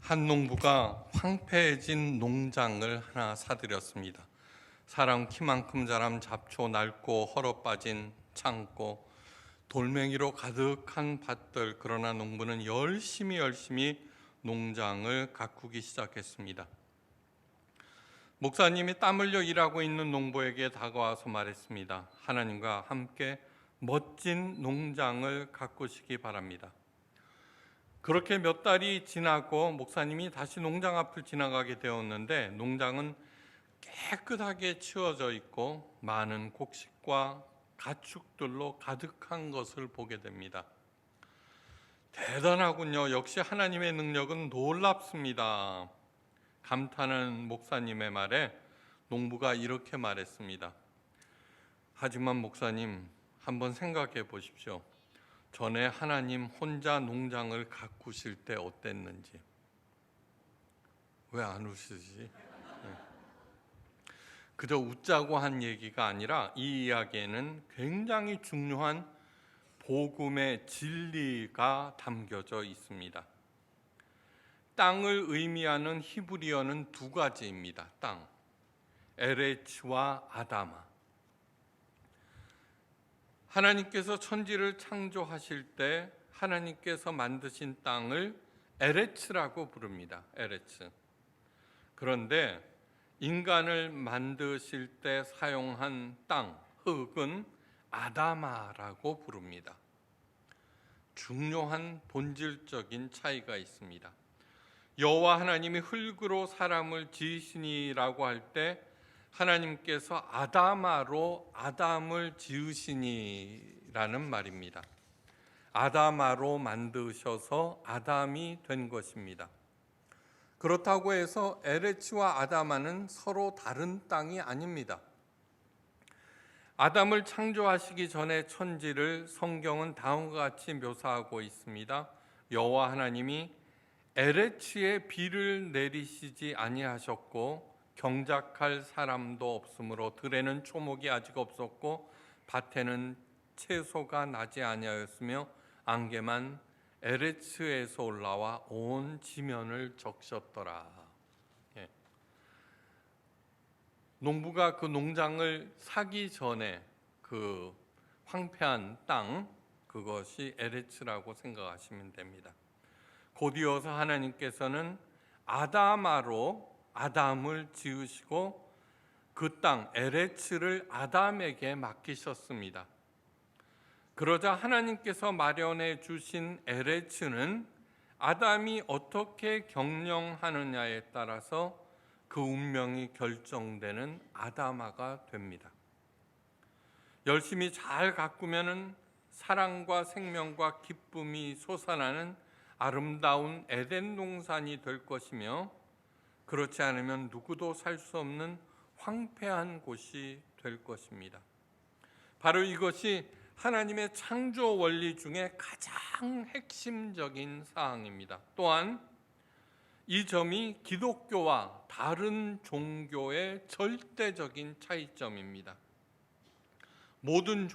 한 농부가 황폐해진 농장을 하나 사들였습니다. 사람 키만큼 자란 잡초 낡고 헐어 빠진 창고, 돌멩이로 가득한 밭들. 그러나 농부는 열심히 농장을 가꾸기 시작했습니다. 목사님이 땀 흘려 일하고 있는 농부에게 다가와서 말했습니다. 하나님과 함께 멋진 농장을 가꾸시기 바랍니다. 그렇게 몇 달이 지나고 목사님이 다시 농장 앞을 지나가게 되었는데, 농장은 깨끗하게 치워져 있고 많은 곡식과 가축들로 가득한 것을 보게 됩니다. 대단하군요. 역시 하나님의 능력은 놀랍습니다. 감탄하는 목사님의 말에 농부가 이렇게 말했습니다. 하지만 목사님, 한번 생각해 보십시오. 전에 하나님 혼자 농장을 가꾸실 때 어땠는지. 왜 안 웃으시지? 그저 웃자고 한 얘기가 아니라 이 이야기에는 굉장히 중요한 복음의 진리가 담겨져 있습니다. 땅을 의미하는 히브리어는 두 가지입니다. 땅, 에레츠와 아다마. 하나님께서 천지를 창조하실 때 하나님께서 만드신 땅을 에레츠라고 부릅니다. 에레츠. 그런데 인간을 만드실 때 사용한 땅, 흙은 아다마라고 부릅니다. 중요한 본질적인 차이가 있습니다. 여호와 하나님이 흙으로 사람을 지으시니라고 할 때 하나님께서 아다마로 아담을 지으시니라는 말입니다. 아다마로 만드셔서 아담이 된 것입니다. 그렇다고 해서 에레츠와 아다마는 서로 다른 땅이 아닙니다. 아담을 창조하시기 전에 천지를 성경은 다음과 같이 묘사하고 있습니다. 여호와 하나님이 에레츠에 비를 내리시지 아니하셨고 경작할 사람도 없으므로 들에는 초목이 아직 없었고 밭에는 채소가 나지 아니하였으며 안개만 에레츠에서 올라와 온 지면을 적셨더라. 농부가 그 농장을 사기 전에 그 황폐한 땅, 그것이 에레츠라고 생각하시면 됩니다. 곧이어서 하나님께서는 아다마로 아담을 지으시고 그 땅 에레츠를 아담에게 맡기셨습니다. 그러자 하나님께서 마련해 주신 에레츠는 아담이 어떻게 경영하느냐에 따라서 그 운명이 결정되는 아다마가 됩니다. 열심히 잘 가꾸면은 사랑과 생명과 기쁨이 솟아나는 아름다운 에덴 동산이 될 것이며, 그렇지 않으면 누구도 살 수 없는 황폐한 곳이 될 것입니다. 바로 이것이 하나님의 창조 원리 중에 가장 핵심적인 사항입니다. 또한 이 점이 기독교와 다른 종교의 절대적인 차이점입니다. 모든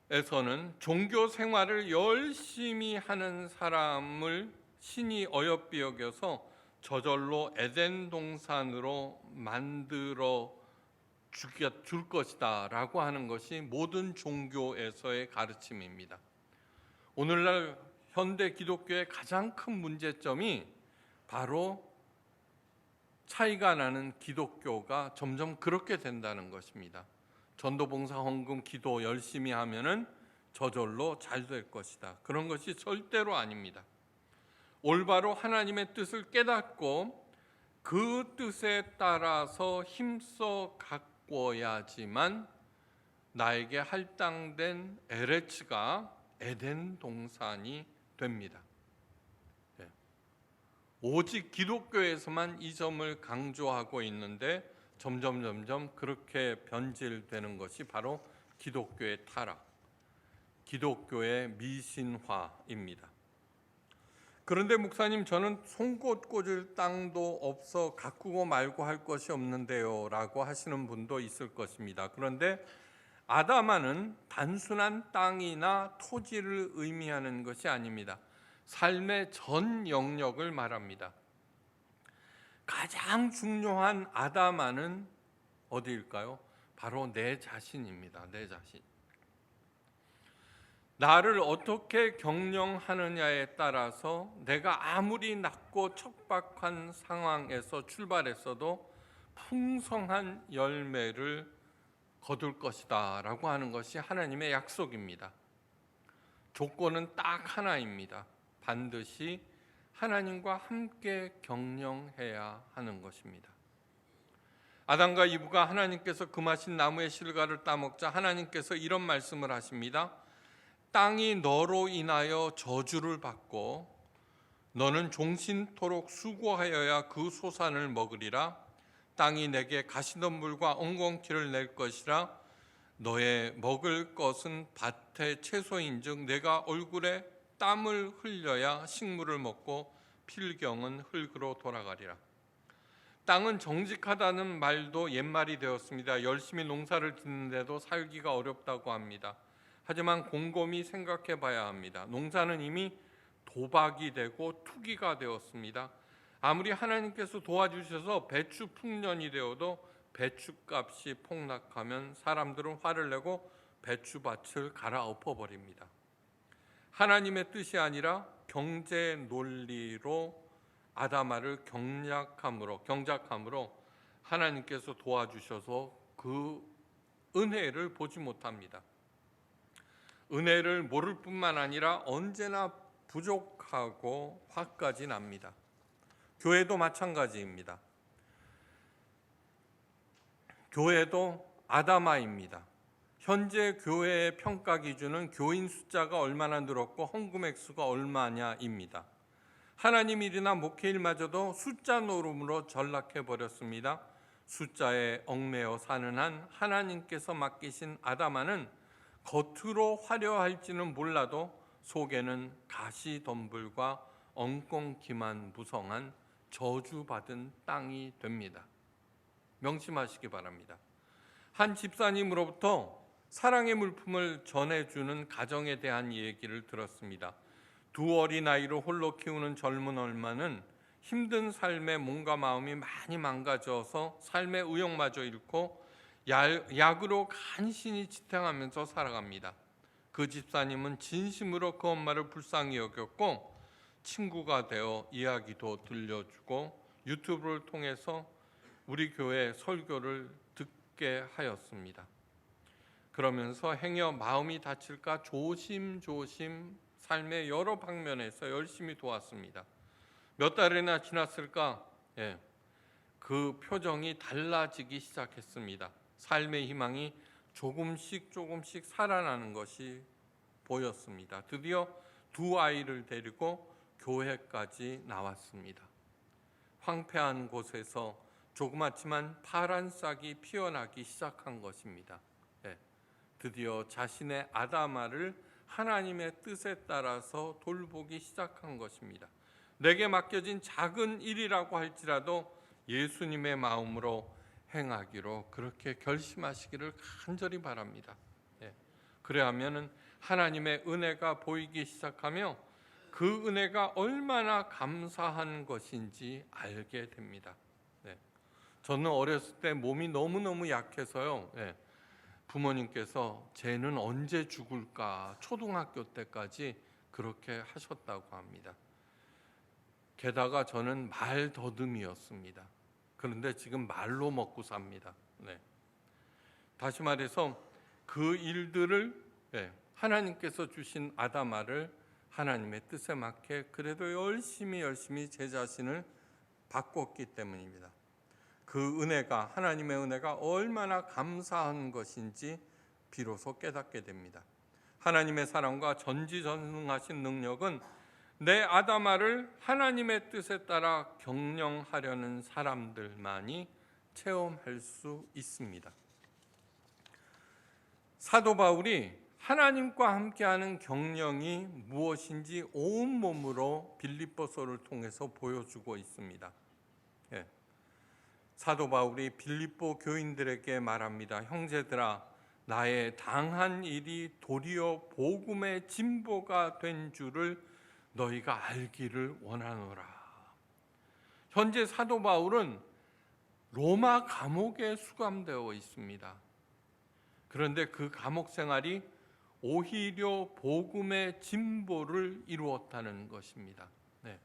종교에서는 종교 생활을 열심히 하는 사람을 신이 어여삐 여겨서 저절로 에덴 동산으로 만들어 줄 것이다 라고 하는 것이 모든 종교에서의 가르침입니다. 오늘날 현대 기독교의 가장 큰 문제점이 바로 차이가 나는 기독교가 점점 그렇게 된다는 것입니다. 전도봉사 헌금 기도 열심히 하면은 저절로 잘 될 것이다. 그런 것이 절대로 아닙니다. 올바로 하나님의 뜻을 깨닫고 그 뜻에 따라서 힘써 가꿔야지만 나에게 할당된 에레츠가 에덴 동산이 됩니다. 오직 기독교에서만 이 점을 강조하고 있는데 점점 그렇게 변질되는 것이 바로 기독교의 타락, 기독교의 미신화입니다. 그런데 목사님, 저는 송곳 꽂을 땅도 없어 가꾸고 말고 할 것이 없는데요 라고 하시는 분도 있을 것입니다. 그런데 아다마는 단순한 땅이나 토지를 의미하는 것이 아닙니다. 삶의 전 영역을 말합니다. 가장 중요한 아담아는 어디일까요? 바로 내 자신입니다. 내 자신. 나를 어떻게 경영하느냐에 따라서 내가 아무리 낮고 척박한 상황에서 출발했어도 풍성한 열매를 거둘 것이다 라고 하는 것이 하나님의 약속입니다. 조건은 딱 하나입니다. 반드시 하나님과 함께 경영해야 하는 것입니다. 아담과 이브가 하나님께서 금하신 나무의 실과를 따먹자 하나님께서 이런 말씀을 하십니다. 땅이 너로 인하여 저주를 받고 너는 종신토록 수고하여야 그 소산을 먹으리라. 땅이 내게 가시덤불과 엉겅퀴를 낼 것이라. 너의 먹을 것은 밭의 채소인즉 내가 얼굴에 땀을 흘려야 식물을 먹고 필경은 흙으로 돌아가리라. 땅은 정직하다는 말도 옛말이 되었습니다. 열심히 농사를 짓는데도 살기가 어렵다고 합니다. 하지만 곰곰이 생각해 봐야 합니다. 농사는 이미 도박이 되고 투기가 되었습니다. 아무리 하나님께서 도와주셔서 배추 풍년이 되어도 배추값이 폭락하면 사람들은 화를 내고 배추밭을 갈아엎어 버립니다. 하나님의 뜻이 아니라 경제 논리로 아담아를 경작함으로 하나님께서 도와주셔서 그 은혜를 보지 못합니다. 은혜를 모를 뿐만 아니라 언제나 부족하고 화까지 납니다. 교회도 마찬가지입니다. 교회도 아담아입니다. 현재 교회의 평가 기준은 교인 숫자가 얼마나 늘었고 헌금 액수가 얼마냐입니다. 하나님 일이나 목회일마저도 숫자 노름으로 전락해 버렸습니다. 숫자에 얽매여 사는 한 하나님께서 맡기신 아담아는 겉으로 화려할지는 몰라도 속에는 가시덤불과 엉겅퀴만 무성한 저주받은 땅이 됩니다. 명심하시기 바랍니다. 한 집사님으로부터 사랑의 물품을 전해주는 가정에 대한 얘기를 들었습니다. 두 어린아이를 홀로 키우는 젊은 얼마는 힘든 삶에 몸과 마음이 많이 망가져서 삶의 의욕마저 잃고 약으로 간신히 지탱하면서 살아갑니다. 그 집사님은 진심으로 그 엄마를 불쌍히 여겼고 친구가 되어 이야기도 들려주고 유튜브를 통해서 우리 교회 설교를 듣게 하였습니다. 그러면서 행여 마음이 다칠까 조심조심 삶의 여러 방면에서 열심히 도왔습니다. 몇 달이나 지났을까? 그 표정이 달라지기 시작했습니다. 삶의 희망이 조금씩 살아나는 것이 보였습니다. 드디어 두 아이를 데리고 교회까지 나왔습니다. 황폐한 곳에서 조그맣지만 파란 싹이 피어나기 시작한 것입니다. 드디어 자신의 아담아를 하나님의 뜻에 따라서 돌보기 시작한 것입니다. 내게 맡겨진 작은 일이라고 할지라도 예수님의 마음으로 행하기로 그렇게 결심하시기를 간절히 바랍니다. 그래야 하면 하나님의 은혜가 보이기 시작하며 그 은혜가 얼마나 감사한 것인지 알게 됩니다. 저는 어렸을 때 몸이 너무너무 약해서요. 부모님께서 쟤는 언제 죽을까 초등학교 때까지 그렇게 하셨다고 합니다. 게다가 저는 말더듬이었습니다. 그런데 지금 말로 먹고 삽니다. 다시 말해서 그 일들을 하나님께서 주신 아담아를 하나님의 뜻에 맞게 그래도 열심히 제 자신을 바꿨기 때문입니다. 그 은혜가 하나님의 은혜가 얼마나 감사한 것인지 비로소 깨닫게 됩니다. 하나님의 사랑과 전지전능하신 능력은 내 아담아를 하나님의 뜻에 따라 경영하려는 사람들만이 체험할 수 있습니다. 사도 바울이 하나님과 함께하는 경영이 무엇인지 온몸으로 빌립보서를 통해서 보여주고 있습니다. 사도 바울이 빌립보 교인들에게 말합니다. 형제들아, 나의 당한 일이 도리어 복음의 진보가 된 줄을 너희가 알기를 원하노라. 현재 사도 바울은 로마 감옥에 수감되어 있습니다. 그런데 그 감옥 생활이 오히려 복음의 진보를 이루었다는 것입니다. 네.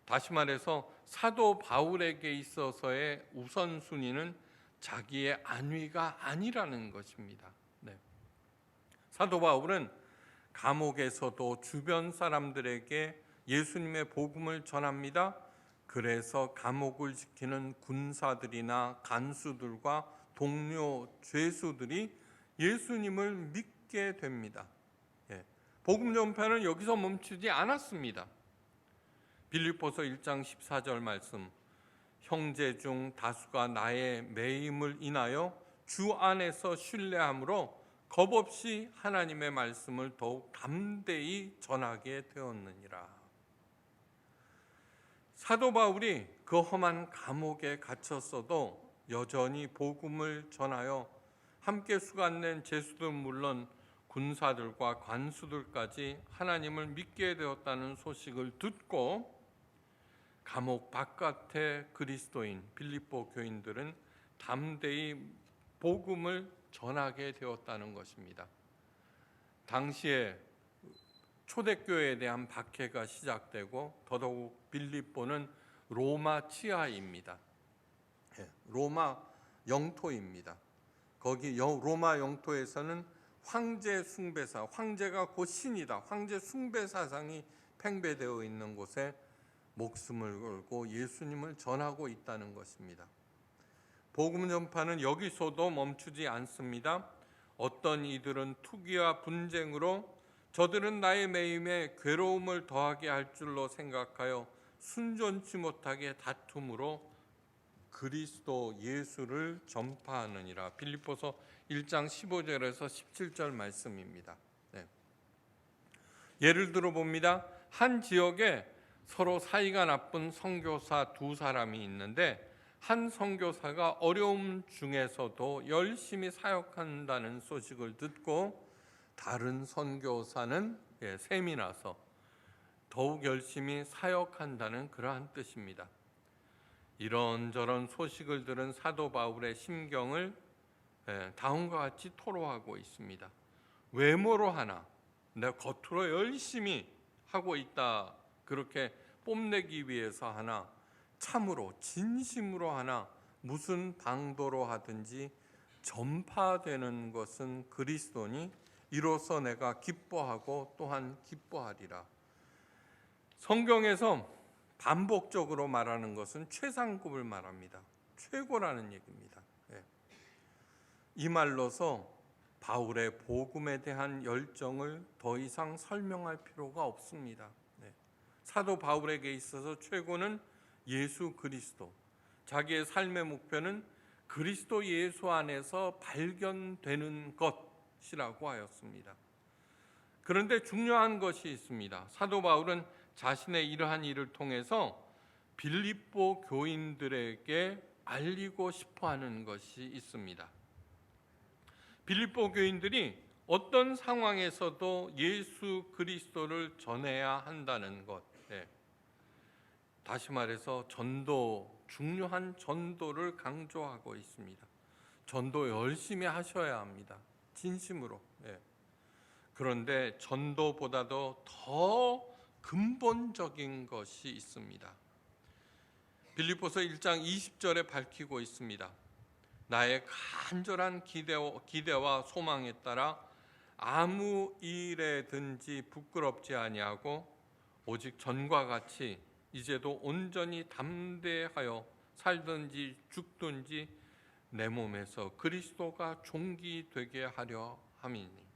다시 말해서 사도 바울에게 있어서의 우선순위는 자기의 안위가 아니라는 것입니다. 네. 사도 바울은 감옥에서도 주변 사람들에게 예수님의 복음을 전합니다. 그래서 감옥을 지키는 군사들이나 간수들과 동료 죄수들이 예수님을 믿게 됩니다. 복음 전파는 여기서 멈추지 않았습니다. 빌립보서 1장 14절 말씀, 형제 중 다수가 나의 매임을 인하여 주 안에서 신뢰함으로 겁없이 하나님의 말씀을 더욱 담대히 전하게 되었느니라. 사도 바울이 그 험한 감옥에 갇혔어도 여전히 복음을 전하여 함께 수감된 죄수들 물론 군사들과 관수들까지 하나님을 믿게 되었다는 소식을 듣고 감옥 바깥의 그리스도인 빌립보 교인들은 담대히 복음을 전하게 되었다는 것입니다. 당시에 초대교회에 대한 박해가 시작되고 더더욱 빌립보는 로마 치하입니다. 로마 영토입니다. 거기 로마 영토에서는 황제 숭배사, 황제가 곧 신이다, 황제 숭배 사상이 팽배되어 있는 곳에 목숨을 걸고 예수님을 전하고 있다는 것입니다. 복음 전파는 여기서도 멈추지 않습니다. 어떤 이들은 투기와 분쟁으로 저들은 나의 매임에 괴로움을 더하게 할 줄로 생각하여 순전치 못하게 다툼으로 그리스도 예수를 전파하느니라. 빌립보서 1장 15절에서 17절 말씀입니다. 네. 예를 들어 봅니다. 한 지역에 서로 사이가 나쁜 선교사 두 사람이 있는데 한 선교사가 어려움 중에서도 열심히 사역한다는 소식을 듣고 다른 선교사는 셈이 나서 더욱 열심히 사역한다는 그러한 뜻입니다. 이런저런 소식을 들은 사도 바울의 심경을 다음과 같이 토로하고 있습니다. 외모로 하나, 내가 겉으로 열심히 하고 있다 그렇게 뽐내기 위해서 하나, 참으로 진심으로 하나, 무슨 방도로 하든지 전파되는 것은 그리스도니 이로써 내가 기뻐하고 또한 기뻐하리라. 성경에서 반복적으로 말하는 것은 최상급을 말합니다. 최고라는 얘기입니다. 이 말로서 바울의 복음에 대한 열정을 더 이상 설명할 필요가 없습니다. 사도 바울에게 있어서 최고는 예수 그리스도, 자기의 삶의 목표는 그리스도 예수 안에서 발견되는 것이라고 하였습니다. 그런데 중요한 것이 있습니다. 사도 바울은 자신의 이러한 일을 통해서 빌립보 교인들에게 알리고 싶어하는 것이 있습니다. 빌립보 교인들이 어떤 상황에서도 예수 그리스도를 전해야 한다는 것, 다시 말해서 전도, 중요한 전도를 강조하고 있습니다. 전도 열심히 하셔야 합니다. 진심으로. 그런데 전도보다도 더 근본적인 것이 있습니다. 빌립보서 1장 20절에 밝히고 있습니다. 나의 간절한 기대와 소망에 따라 아무 일에든지 부끄럽지 아니하고 오직 전과 같이 이제도 온전히 담대하여 살든지 죽든지 내 몸에서 그리스도가 존귀되게 하려 함이니.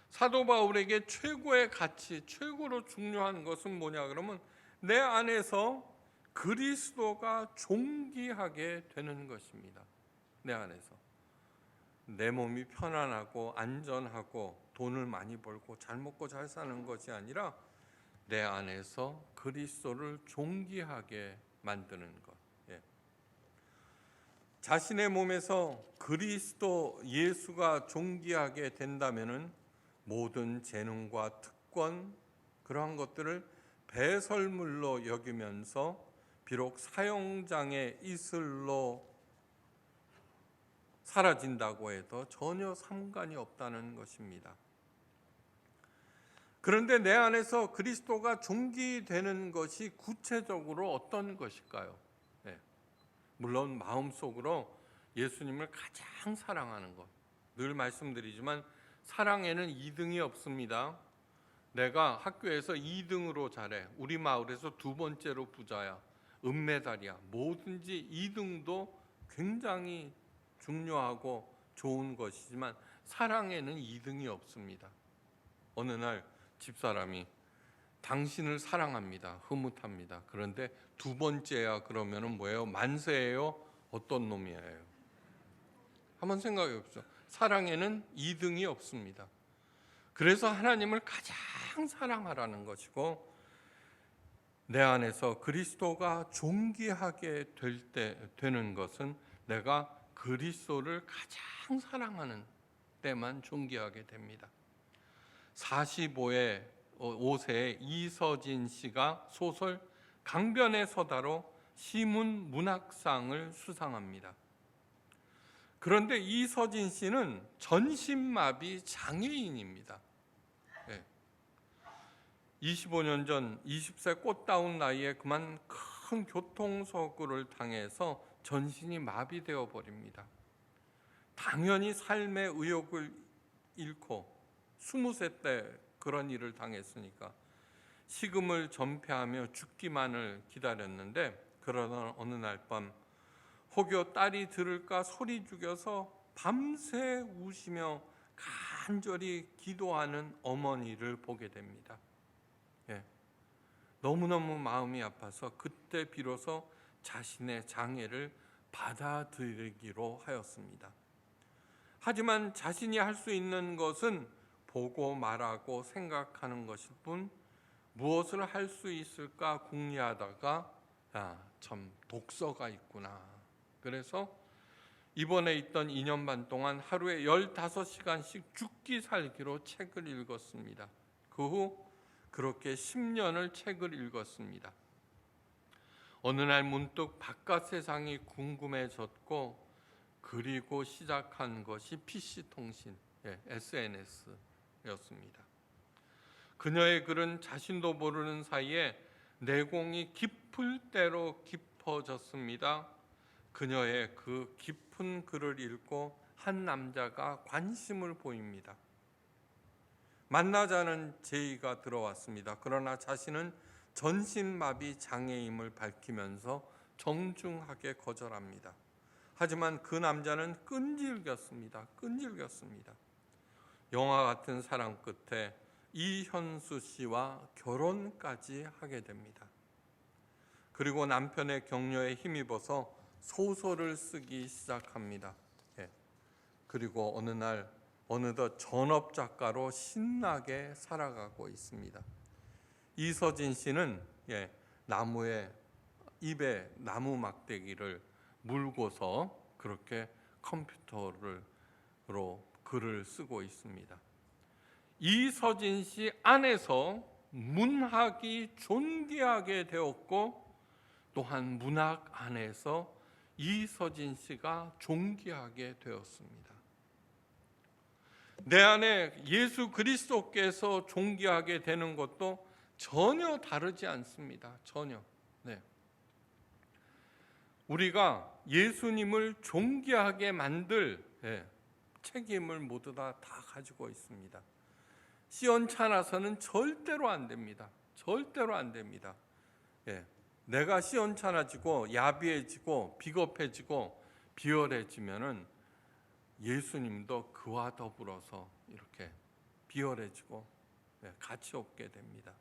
사도 바울에게 최고의 가치, 최고로 중요한 것은 뭐냐 그러면 내 안에서 그리스도가 존귀하게 되는 것입니다. 내 안에서 내 몸이 편안하고 안전하고 돈을 많이 벌고 잘 먹고 잘 사는 것이 아니라 내 안에서 그리스도를 존귀하게 만드는 것. 자신의 몸에서 그리스도 예수가 존귀하게 된다면은 모든 재능과 특권, 그러한 것들을 배설물로 여기면서 비록 사형장의 이슬로 사라진다고 해도 전혀 상관이 없다는 것입니다. 그런데 내 안에서 그리스도가 존귀되는 것이 구체적으로 어떤 것일까요? 물론 마음속으로 예수님을 가장 사랑하는 것. 늘 말씀드리지만 사랑에는 2등이 없습니다. 내가 학교에서 2등으로 잘해, 우리 마을에서 2번째로 부자야, 은메달이야, 뭐든지 2등도 굉장히 중요하고 좋은 것이지만 사랑에는 2등이 없습니다. 어느 날 집사람이 당신을 사랑합니다. 흐뭇합니다. 그런데 2번째야 그러면은 뭐예요? 만세예요? 어떤 놈이에요? 한번 생각해 보십시오. 사랑에는 2등이 없습니다. 그래서 하나님을 가장 사랑하라는 것이고, 내 안에서 그리스도가 존귀하게 되는 것은 내가 그리스도를 가장 사랑하는 때만 존귀하게 됩니다. 45세의 이서진 씨가 소설 강변의 서다로 시문 문학상을 수상합니다. 그런데 이서진 씨는 전신마비 장애인입니다. 25년 전 20세 꽃다운 나이에 그만 큰 교통사고를 당해서 전신이 마비되어 버립니다. 당연히 삶의 의욕을 잃고 20세 때 그런 일을 당했으니까 식음을 전폐하며 죽기만을 기다렸는데, 그러던 어느 날 밤 혹여 딸이 들을까 소리 죽여서 밤새 우시며 간절히 기도하는 어머니를 보게 됩니다. 너무너무 마음이 아파서 그때 비로소 자신의 장애를 받아들이기로 하였습니다. 하지만 자신이 할 수 있는 것은 보고 말하고 생각하는 것일 뿐 무엇을 할 수 있을까 궁리하다가 참 독서가 있구나. 그래서 입원해 있던 2년 반 동안 하루에 15시간씩 죽기 살기로 책을 읽었습니다. 그 후 그렇게 10년을 책을 읽었습니다. 어느 날 문득 바깥 세상이 궁금해졌고, 그리고 시작한 것이 PC통신, SNS였습니다. 그녀의 글은 자신도 모르는 사이에 내공이 깊을 대로 깊어졌습니다. 그녀의 그 깊은 글을 읽고 한 남자가 관심을 보입니다. 만나자는 제의가 들어왔습니다. 그러나 자신은 전신마비 장애임을 밝히면서 정중하게 거절합니다. 하지만 그 남자는 끈질겼습니다. 영화 같은 사랑 끝에 이현수 씨와 결혼까지 하게 됩니다. 그리고 남편의 격려에 힘입어서 소설을 쓰기 시작합니다. 그리고 어느 날 어느덧 전업 작가로 신나게 살아가고 있습니다. 이서진 씨는 나무에 입에 나무 막대기를 물고서 그렇게 컴퓨터로 글을 쓰고 있습니다. 이서진 씨 안에서 문학이 존귀하게 되었고, 또한 문학 안에서 이서진 씨가 존귀하게 되었습니다. 내 안에 예수 그리스도께서 존귀하게 되는 것도 전혀 다르지 않습니다. 전혀. 우리가 예수님을 존귀하게 만들 책임을 모두 다 가지고 있습니다. 시원찮아서는 절대로 안 됩니다. 절대로 안 됩니다. 내가 시원찮아지고 야비해지고 비겁해지고 비열해지면은 예수님도 그와 더불어서 이렇게 비열해지고 가치 없게 됩니다.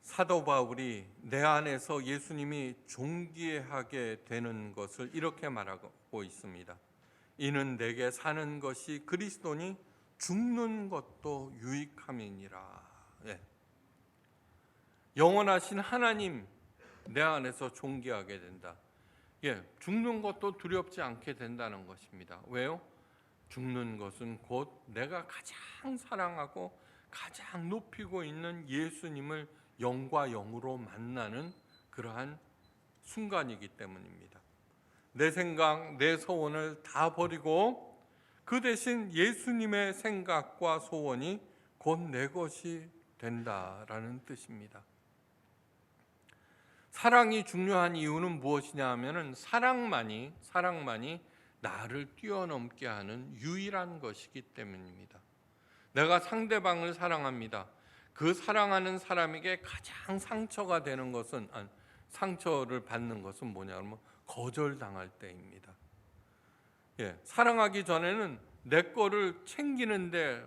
사도 바울이 내 안에서 예수님이 존귀하게 되는 것을 이렇게 말하고 있습니다. 이는 내게 사는 것이 그리스도니 죽는 것도 유익함이니라. 영원하신 하나님 내 안에서 존귀하게 된다. 죽는 것도 두렵지 않게 된다는 것입니다. 왜요? 죽는 것은 곧 내가 가장 사랑하고 가장 높이고 있는 예수님을 영과 영으로 만나는 그러한 순간이기 때문입니다. 내 생각, 내 소원을 다 버리고 그 대신 예수님의 생각과 소원이 곧 내 것이 된다라는 뜻입니다. 사랑이 중요한 이유는 무엇이냐 하면은 사랑만이 나를 뛰어넘게 하는 유일한 것이기 때문입니다. 내가 상대방을 사랑합니다. 그 사랑하는 사람에게 가장 상처가 되는 것은 상처를 받는 것은 뭐냐면 거절당할 때입니다. 사랑하기 전에는 내 거를 챙기는데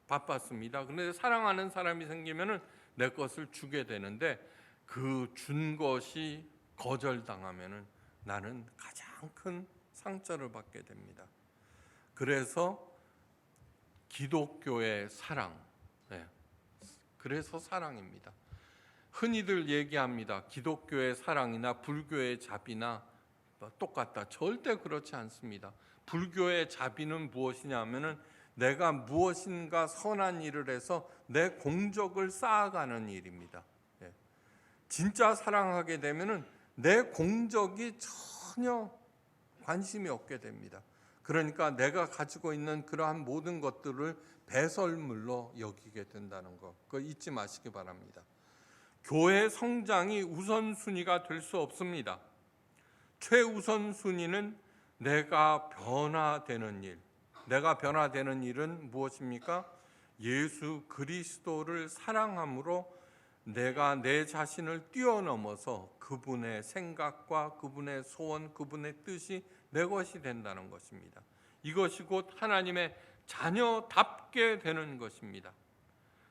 바빴습니다. 그런데 사랑하는 사람이 생기면은 내 것을 주게 되는데 그 준 것이 거절당하면은 나는 가장 큰 상처를 받게 됩니다. 그래서 기독교의 사랑, 그래서 사랑입니다. 흔히들 얘기합니다. 기독교의 사랑이나 불교의 자비나 똑같다. 절대 그렇지 않습니다. 불교의 자비는 무엇이냐 하면은 내가 무엇인가 선한 일을 해서 내 공적을 쌓아가는 일입니다. 진짜 사랑하게 되면은 내 공적이 전혀 관심이 없게 됩니다. 그러니까 내가 가지고 있는 그러한 모든 것들을 배설물로 여기게 된다는 것, 그거 잊지 마시기 바랍니다. 교회 성장이 우선순위가 될 수 없습니다. 최우선순위는 내가 변화되는 일. 내가 변화되는 일은 무엇입니까? 예수 그리스도를 사랑함으로 내가 내 자신을 뛰어넘어서 그분의 생각과 그분의 소원, 그분의 뜻이 내 것이 된다는 것입니다. 이것이 곧 하나님의 자녀답게 되는 것입니다.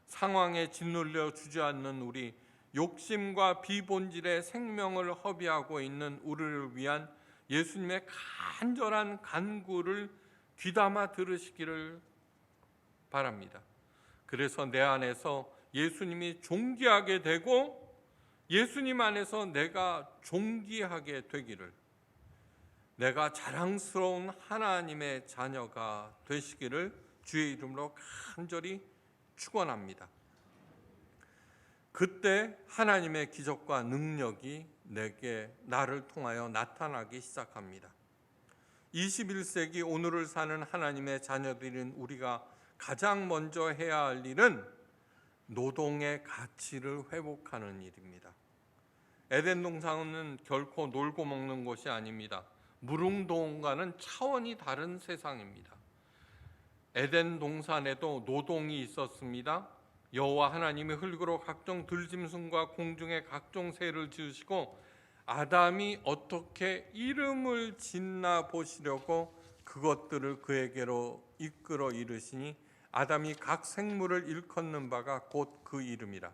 상황에 짓눌려 주저앉는 우리, 욕심과 비본질의 생명을 허비하고 있는 우리를 위한 예수님의 간절한 간구를 귀담아 들으시기를 바랍니다. 그래서 내 안에서 예수님이 존귀하게 되고 예수님 안에서 내가 존귀하게 되기를, 내가 자랑스러운 하나님의 자녀가 되시기를 주의 이름으로 간절히 축원합니다. 그때 하나님의 기적과 능력이 나를 통하여 나타나기 시작합니다. 21세기 오늘을 사는 하나님의 자녀들인 우리가 가장 먼저 해야 할 일은 노동의 가치를 회복하는 일입니다. 에덴 동산은 결코 놀고 먹는 곳이 아닙니다. 무릉도원과는 차원이 다른 세상입니다. 에덴 동산에도 노동이 있었습니다. 여호와 하나님이 흙으로 각종 들짐승과 공중의 각종 새를 지으시고 아담이 어떻게 이름을 짓나 보시려고 그것들을 그에게로 이끌어 이르시니 아담이 각 생물을 일컫는 바가 곧 그 이름이라.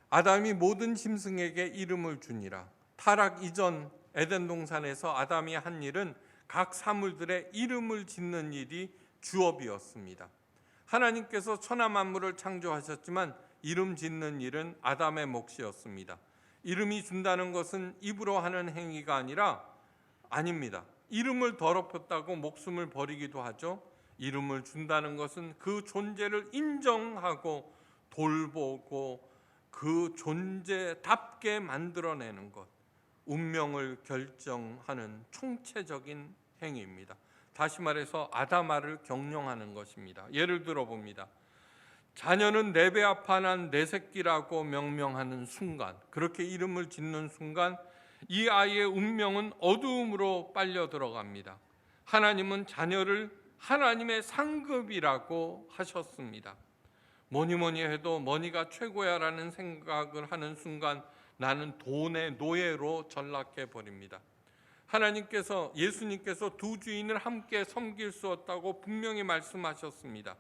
아담이 모든 짐승에게 이름을 주니라. 타락 이전 에덴 동산에서 아담이 한 일은 각 사물들의 이름을 짓는 일이 주업이었습니다. 하나님께서 천하 만물을 창조하셨지만 이름 짓는 일은 아담의 몫이었습니다. 이름이 준다는 것은 입으로 하는 행위가 아닙니다. 이름을 더럽혔다고 목숨을 버리기도 하죠. 이름을 준다는 것은 그 존재를 인정하고 돌보고 그 존재답게 만들어내는 것, 운명을 결정하는 총체적인 행위입니다. 다시 말해서 아담아를 경영하는 것입니다. 예를 들어 봅니다. 자녀는 내 배 아파 난 내 새끼라고 명명하는 순간, 그렇게 이름을 짓는 순간 이 아이의 운명은 어두움으로 빨려 들어갑니다. 하나님은 자녀를 하나님의 상급이라고 하셨습니다. 뭐니 해도 머니가 최고야라는 생각을 하는 순간 나는 돈의 노예로 전락해 버립니다. 하나님께서, 예수님께서 두 주인을 함께 섬길 수 없다고 분명히 말씀하셨습니다.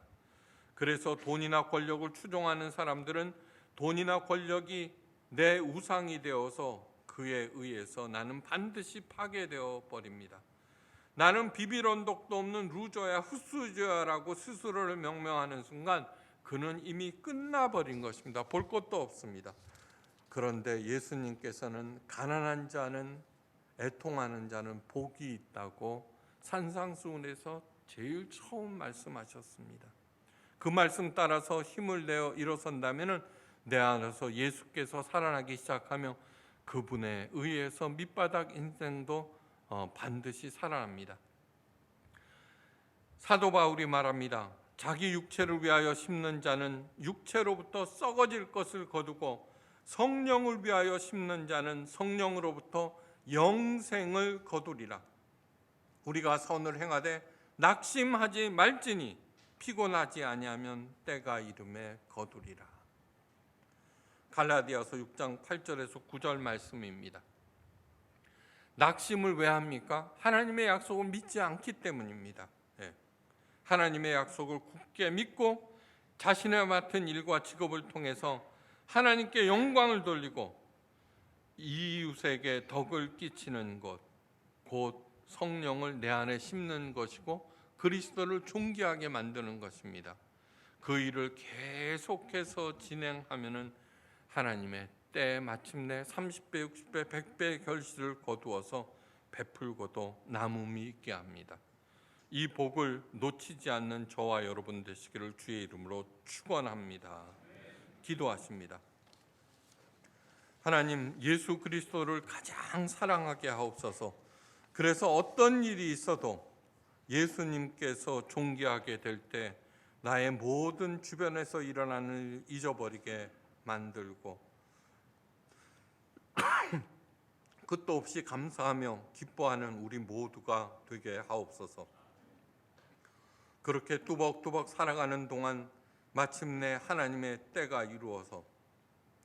그래서 돈이나 권력을 추종하는 사람들은 돈이나 권력이 내 우상이 되어서 그에 의해서 나는 반드시 파괴되어 버립니다. 나는 비빌 언덕도 없는 루저야, 훗수저야라고 스스로를 명명하는 순간 그는 이미 끝나버린 것입니다. 볼 것도 없습니다. 그런데 예수님께서는 가난한 자는, 애통하는 자는 복이 있다고 산상수훈에서 제일 처음 말씀하셨습니다. 그 말씀 따라서 힘을 내어 일어선다면 내 안에서 예수께서 살아나기 시작하며 그분에 의해서 밑바닥 인생도 반드시 살아납니다. 사도 바울이 말합니다. 자기 육체를 위하여 심는 자는 육체로부터 썩어질 것을 거두고 성령을 위하여 심는 자는 성령으로부터 영생을 거두리라. 우리가 선을 행하되 낙심하지 말지니 피곤하지 아니하면 때가 이름에 거두리라. 갈라디아서 6장 8절에서 9절 말씀입니다. 낙심을 왜 합니까? 하나님의 약속을 믿지 않기 때문입니다. 하나님의 약속을 굳게 믿고 자신의 맡은 일과 직업을 통해서 하나님께 영광을 돌리고 이웃에게 덕을 끼치는 것, 곧 성령을 내 안에 심는 것이고 그리스도를 존귀하게 만드는 것입니다. 그 일을 계속해서 진행하면은 하나님의 때 마침내 30배, 60배, 100배의 결실을 거두어서 베풀고도 남음이 있게 합니다. 이 복을 놓치지 않는 저와 여러분 되시기를 주의 이름으로 축원합니다. 기도하십니다. 하나님, 예수 그리스도를 가장 사랑하게 하옵소서. 그래서 어떤 일이 있어도 예수님께서 존귀하게 될 때 나의 모든 주변에서 일어나는 일 잊어버리게 만들고 끝도 없이 감사하며 기뻐하는 우리 모두가 되게 하옵소서. 그렇게 뚜벅뚜벅 살아가는 동안 마침내 하나님의 때가 이루어서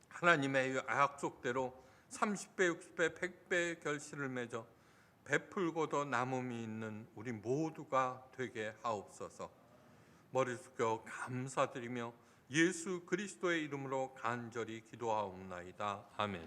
하나님의 약속대로 30배, 60배, 100배의 결실을 맺어 베풀고도 남음이 있는 우리 모두가 되게 하옵소서. 머리 숙여 감사드리며 예수 그리스도의 이름으로 간절히 기도하옵나이다. 아멘.